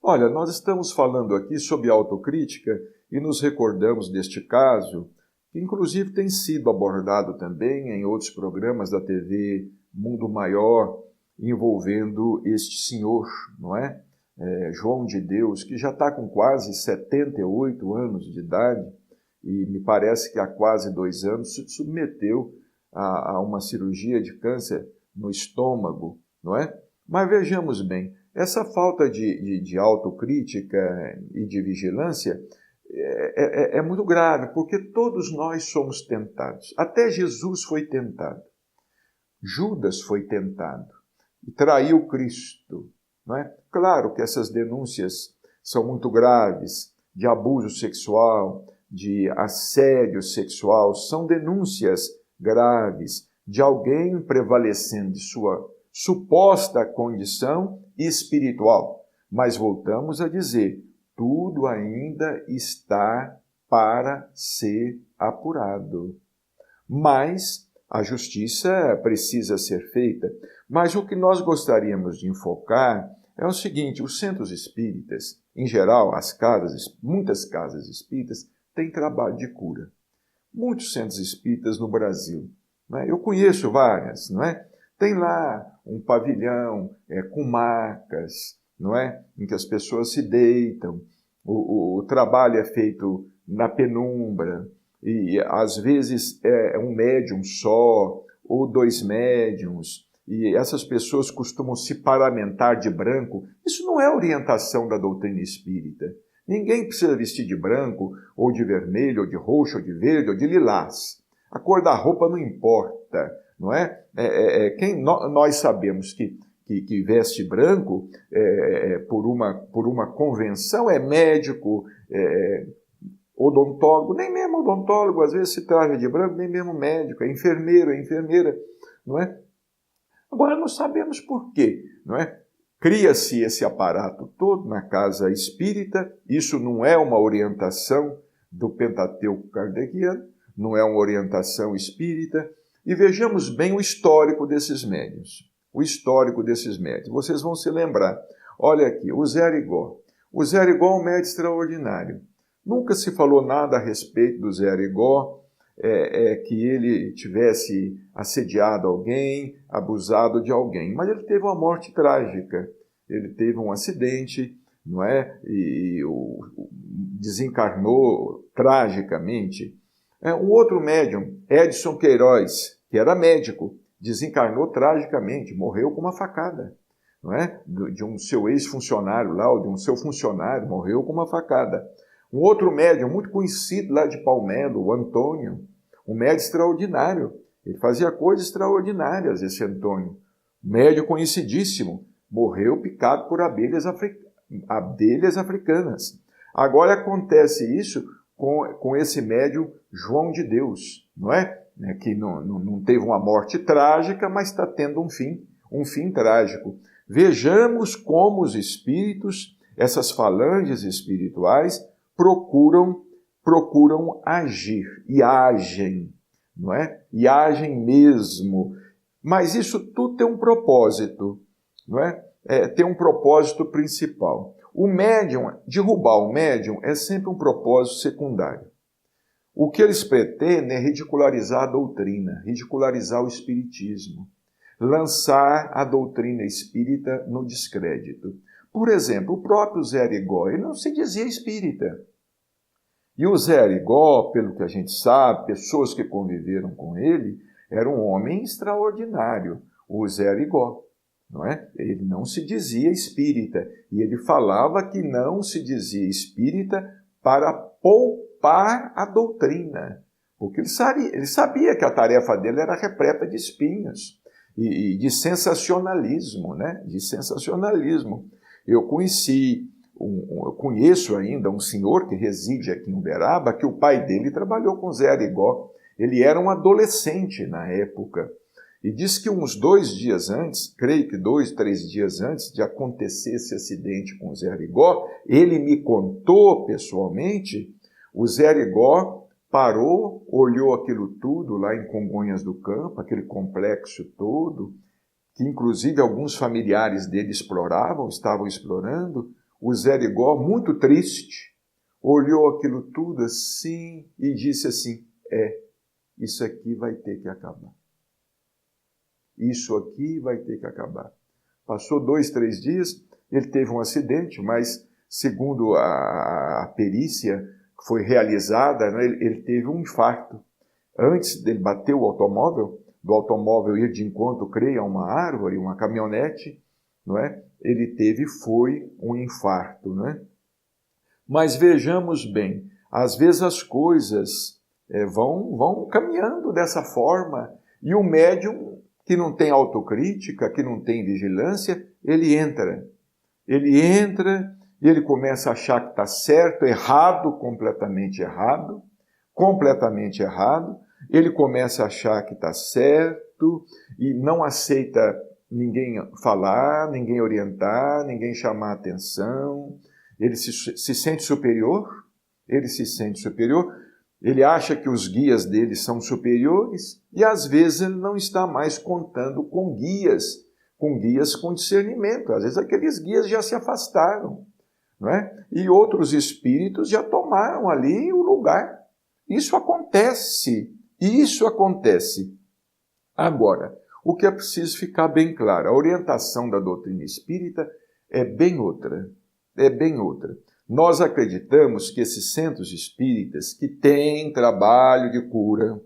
Olha, nós estamos falando aqui sobre autocrítica e nos recordamos deste caso, que inclusive tem sido abordado também em outros programas da TV Mundo Maior, envolvendo este senhor, não é? João de Deus, que já está com quase 78 anos de idade e me parece que há quase 2 anos se submeteu a uma cirurgia de câncer no estômago, não é? Mas vejamos bem, essa falta de autocrítica e de vigilância é muito grave, porque todos nós somos tentados. Até Jesus foi tentado. Judas foi tentado e traiu Cristo. Não é? Claro que essas denúncias são muito graves, de abuso sexual, de assédio sexual, são denúncias graves de alguém prevalecendo de sua suposta condição espiritual. Mas voltamos a dizer, tudo ainda está para ser apurado. Mas a justiça precisa ser feita. Mas o que nós gostaríamos de enfocar é o seguinte, os centros espíritas, em geral, muitas casas espíritas, têm trabalho de cura. Muitos centros espíritas no Brasil. Não é? Eu conheço várias, não é? Tem lá um pavilhão com macas, não é? Em que as pessoas se deitam. O trabalho é feito na penumbra e às vezes é um médium só ou 2 médiums e essas pessoas costumam se paramentar de branco. Isso não é orientação da doutrina espírita. Ninguém precisa vestir de branco ou de vermelho ou de roxo ou de verde ou de lilás. A cor da roupa não importa, não é? Nós sabemos que veste branco por uma convenção é médico, odontólogo, nem mesmo odontólogo, às vezes se traja de branco, nem mesmo médico, é enfermeira, não é? Agora, não sabemos por quê, não é? Cria-se esse aparato todo na casa espírita, isso não é uma orientação do Pentateuco kardeciano, não é uma orientação espírita, e vejamos bem o histórico desses médiuns. O histórico desses médiuns. Vocês vão se lembrar. Olha aqui, o Zé Arigó. O Zé Arigó é um médium extraordinário. Nunca se falou nada a respeito do Zé Arigó, que ele tivesse assediado alguém, abusado de alguém. Mas ele teve uma morte trágica. Ele teve um acidente, não é? E desencarnou tragicamente. Um outro médium, Edson Queiroz, que era médico, desencarnou tragicamente, morreu com uma facada, não é? De um seu ex-funcionário lá, ou de um seu funcionário, morreu com uma facada. Um outro médium muito conhecido lá de Palmelo, o Antônio, um médium extraordinário. Ele fazia coisas extraordinárias, esse Antônio. Médium conhecidíssimo, morreu picado por abelhas africanas. Agora acontece isso com esse médium João de Deus, não é? Que não teve uma morte trágica, mas está tendo um fim trágico. Vejamos como os espíritos, essas falanges espirituais, procuram agir e agem, não é? E agem mesmo. Mas isso tudo tem um propósito, não é? Tem um propósito principal. Derrubar o médium é sempre um propósito secundário. O que eles pretendem é ridicularizar a doutrina, ridicularizar o espiritismo, lançar a doutrina espírita no descrédito. Por exemplo, o próprio Zé Arigó, ele não se dizia espírita. E o Zé Arigó, pelo que a gente sabe, pessoas que conviveram com ele, era um homem extraordinário, o Zé Arigó. Não é? Ele não se dizia espírita, e ele falava que não se dizia espírita para poupar a doutrina, porque ele sabia que a tarefa dele era repleta de espinhos e de sensacionalismo, né? De sensacionalismo. Eu conheço ainda um senhor que reside aqui em Uberaba, que o pai dele trabalhou com Zé Arigó. Ele era um adolescente na época. E diz que uns 2 dias antes, creio que 2, 3 dias antes de acontecer esse acidente com o Zé Arigó, ele me contou pessoalmente, o Zé Arigó parou, olhou aquilo tudo lá em Congonhas do Campo, aquele complexo todo, que inclusive alguns familiares dele estavam explorando. O Zé Rigó, muito triste, olhou aquilo tudo assim e disse assim, isso aqui vai ter que acabar. Isso aqui vai ter que acabar. Passou 2, 3 dias, ele teve um acidente, mas segundo a perícia que foi realizada, né, ele teve um infarto. Antes dele bater o automóvel, do automóvel ir de encontro, creio, a uma árvore, uma caminhonete, não é? Ele foi um infarto, não é? Mas vejamos bem, às vezes as coisas vão caminhando dessa forma e o médium que não tem autocrítica, que não tem vigilância, ele entra e ele começa a achar que está certo, errado, completamente errado, ele começa a achar que está certo e não aceita ninguém falar, ninguém orientar, ninguém chamar atenção, ele se sente superior, ele acha que os guias dele são superiores e às vezes ele não está mais contando com guias com discernimento. Às vezes aqueles guias já se afastaram, não é? E outros espíritos já tomaram ali o lugar. Isso acontece. Agora, o que é preciso ficar bem claro, a orientação da doutrina espírita é bem outra. Nós acreditamos que esses centros espíritas que têm trabalho de cura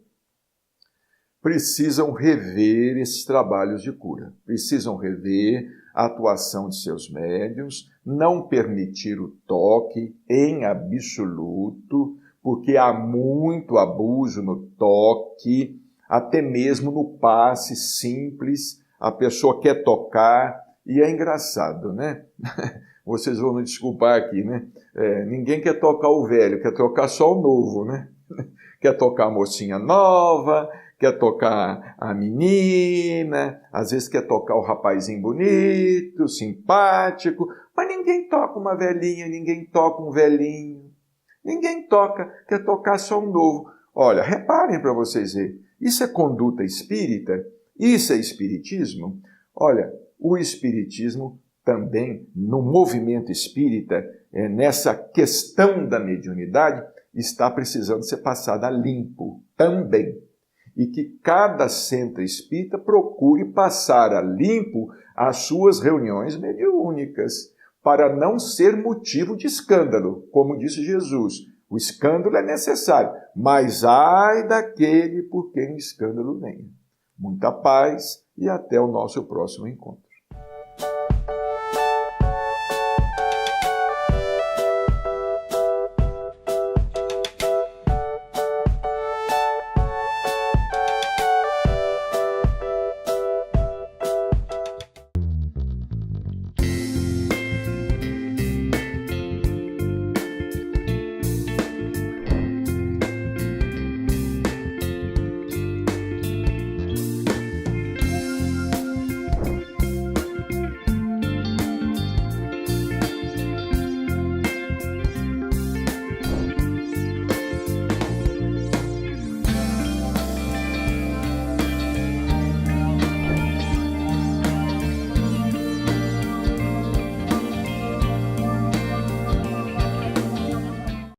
precisam rever esses trabalhos de cura, precisam rever a atuação de seus médiuns, não permitir o toque em absoluto, porque há muito abuso no toque, até mesmo no passe simples, a pessoa quer tocar, e é engraçado, né? Vocês vão me desculpar aqui, né? Ninguém quer tocar o velho, quer tocar só o novo, né? Quer tocar a mocinha nova, quer tocar a menina, às vezes quer tocar o rapazinho bonito, simpático, mas ninguém toca uma velhinha, ninguém toca um velhinho, ninguém toca, quer tocar só um novo. Olha, reparem para vocês verem, isso é conduta espírita? Isso é espiritismo? Olha, o espiritismo também, no movimento espírita, nessa questão da mediunidade, está precisando ser passada a limpo também. E que cada centro espírita procure passar a limpo as suas reuniões mediúnicas, para não ser motivo de escândalo, como disse Jesus. O escândalo é necessário, mas ai daquele por quem o escândalo venha. Muita paz e até o nosso próximo encontro.